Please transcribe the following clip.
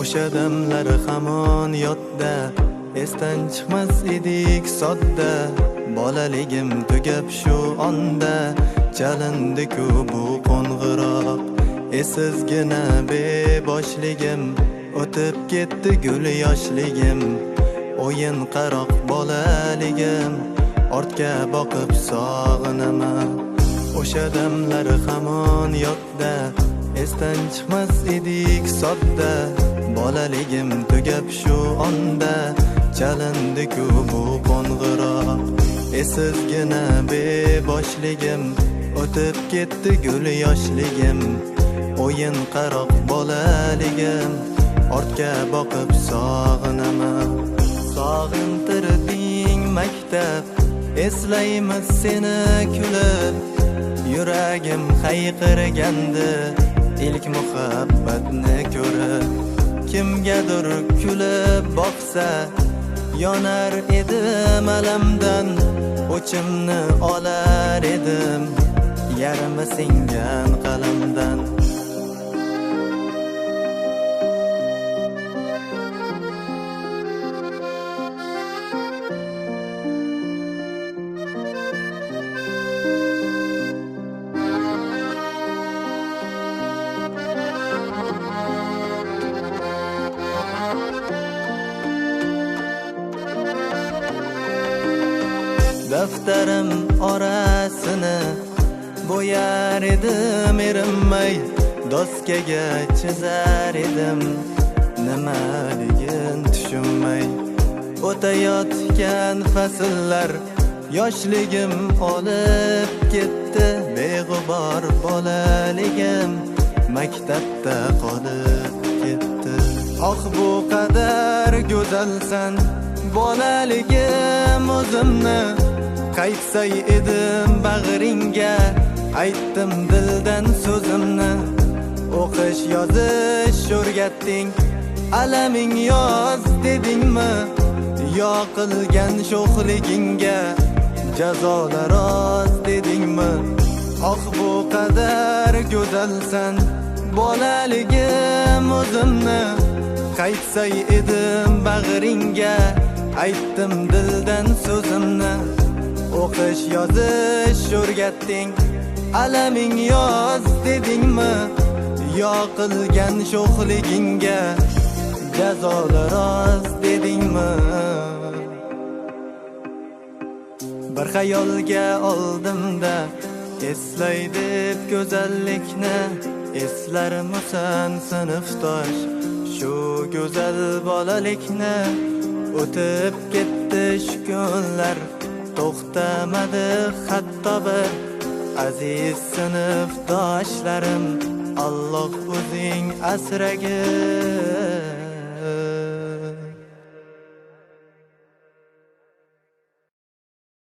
O'sha damlar hamon yodda, esdan chiqmas edik sodda. Bolaligim tugab shu onda, chalindi-ku bu qo'ng'iroq. Esizgina beboshligim, o'tib ketdi gul yoshligim. O'yin qaroq bolaligim, ortga boqib sog'inaman. O'sha damlar hamon yodda, esdan chiqmas edik sodda. Bolaligim tugab shu onda, chalindi-ku bu qo'ng'iroq. Esizgina beboshligim, o'tib ketdi gul yoshligim. O'yin qaroq bolaligim, ortga boqib sog'inaman. Sog'intirding maktab, eslaymiz seni kulib. Yuragim hayqirgandi, ilk muhabbatni ko'rib. Kimgadir kulib boqsa, yonar edim alamdan. O'chimni olar edim, yarmi singan qalamdan. Daftarim orasini bo'yar edim erinmay, doskaga chizar edim nimaligin tushunmay. O'tayotgan fasllar yoshligim olib ketdi, beg'ubor bolaligim maktabda qolib ketdi. Oh bu qadar go'zalsan, bolaligim o'zimni qaytsay edim bag'ringga, aytdim dildan so'zimni. O'qish yozish o'rgatding, alaming yoz dedingmi? Yo qilgan sho'xligingga jazolar oz dedingmi? Oh bu qadar go'zalsan, bolaligim o'zimni qaytsay edim bag'ringga, aytdim dildan so'zimni. O'qish yozish o'rgatding, alaming yoz dedingmi? Yo qilgan sho'xligingga jazolar oz dedingmi? Bir xayolga oldimda, eslay deb go'zallikni. Eslarmisan sinfdosh shu go'zal bolalikni? O'tib ketdi shu kunlar, to'xtamadi hatto bir. Aziz sinfdoshlarim, Alloh o'zing asragin.